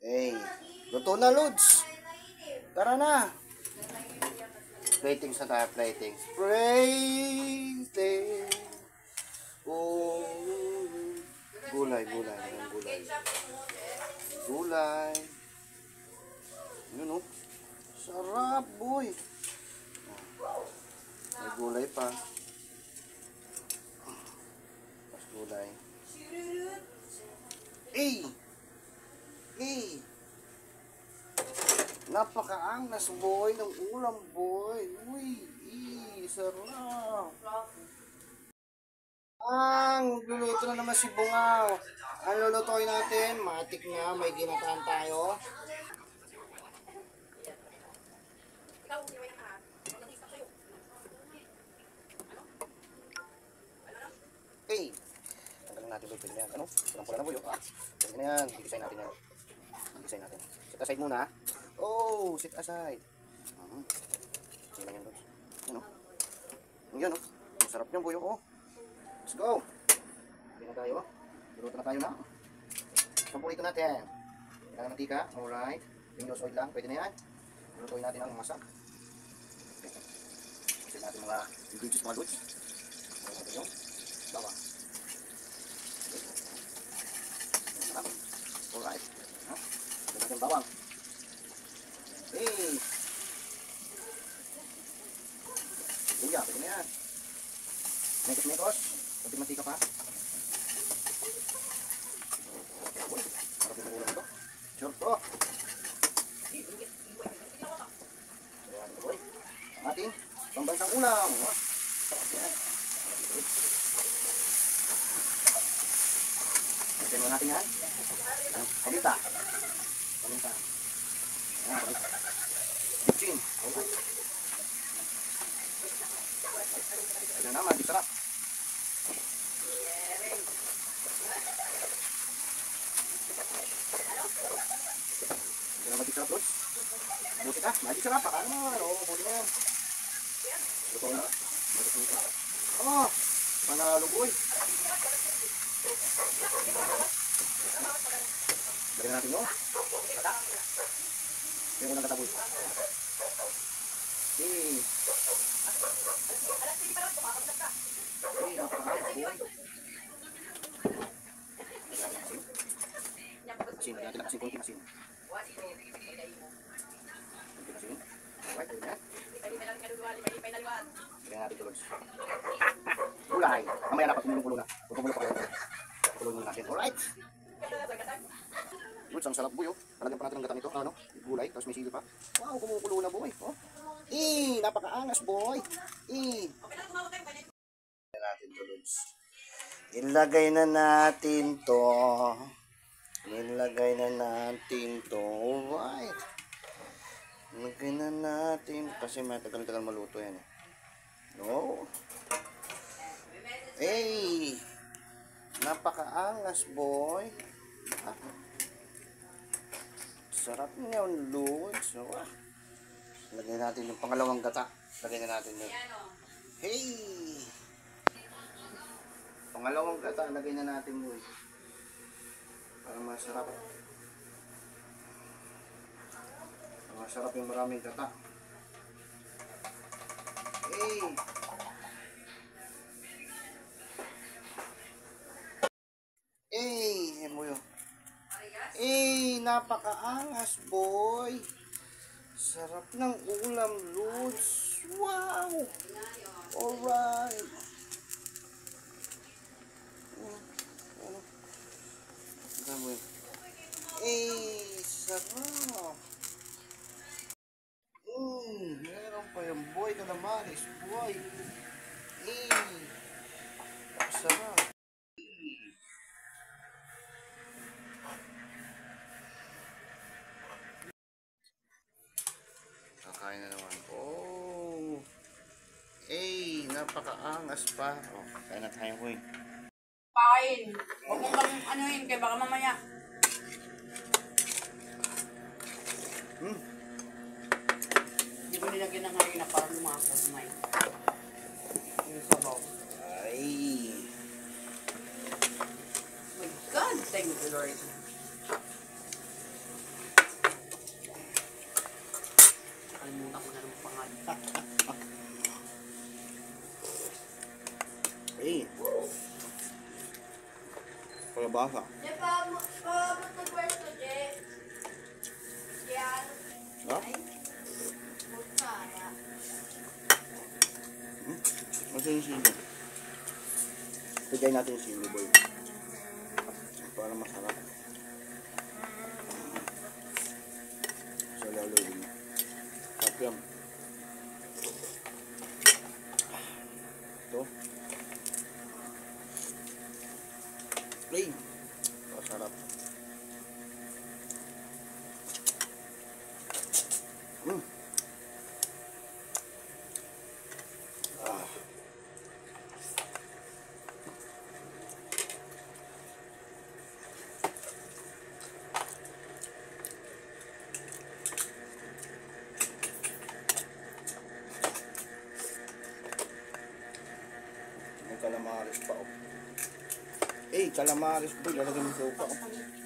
Eh, luto na, Lods. Tara na. Platings na tayo, platings. Plating. Oh, gulay. Gulay. Yun, oh. Sarap, boy. May gulay pa. Mas gulay. Napakaangas, boy, ng ulam, boy. Uy, sarap. Luluto na naman si Bungaw. Ang lulutuin natin, matik na, may ginataan tayo. Tanggalin natin ito, pwede na yan. Ano? Pulang-pula na, boy. Pwede na yan, i-design natin yan. Set aside muna. Oh, set aside. Sige lang yan, Lods. Ano? Yan, oh. Ang sarap niyan, boy, oh. Let's go. Pwede na tayo. Luluto na tayo na. Sampurito natin. Kailangan ng tika. Alright. Windows oil lang. Pwede na yan. Lulutuin natin ang masak. Set natin mga ingredients, mga Lods. Pwede natin yung bawa. Alright. Pwede natin bawang. Luya. Pwede na yan. Mekos. Kunting mantika pa. Sarap yung ulam ito. Sure to. Ayan, boy. Ang ating pambansang ulam. Ayan. Ayan mo natin yan. Paminta. Ayan, paminta. Bitchin. Ayan naman, di sarap. Sarap, Lods. Buti ka. Magic sarap. Baka naman. Oo, buti na yan. Luto na. Oh, manalo, boy. Balik natin, no? Kata. Balik mo ng kata, boy. Asin. Natin asin. Kunting asin. Alright, yun na. Kaya natin ito, Lods. Gulay. Mamaya na, pagkumulo na. Pagkumulo pa kayo. Pagkumulo natin. Alright. Lods, ang sarap, boy, oh. Talagyan pa natin ang gata nito. Ano? Gulay, tapos may sili pa. Wow, kumukulo na, boy. Oh. Napakaangas, boy. Ilagay na natin to, Lods. Ilagay na natin to. Alright. Ilagay na natin. Kasi matagal-tagal maluto yan. No? Napakaangas, boy. Sarap niya, Lods. Lagay natin yung pangalawang gata. Lagay na natin yun. Pangalawang gata. Lagay na natin, boy. Para masarap. Masarap yung maraming gata. Napakaangas, boy. Sarap ng ulam, Lods. Wow. Alright. Sarap. Meron pa yung boy na naman. Boy. Sarap. Kakain na naman. Napakaangas pa. Kaya na tayo, boy. Kain. Huwag mo kang anuhin, kaya baka mamaya. Hindi mo nilagyan ng harina para lumakad. Yung sabaw. My God, thank you, Lord. mabasa. Je, paabot na pwesto, Je. Yan. Ha? Ay, butsara. Masa yung sili? Pagay natin yung sili, boy. Para masarap. So, laluin mo. Sarap yan. Ito. Play. Masarap. Ah. May calamares pa, oh. Eh, calamares po. Lalagyan mo sa upa, oh.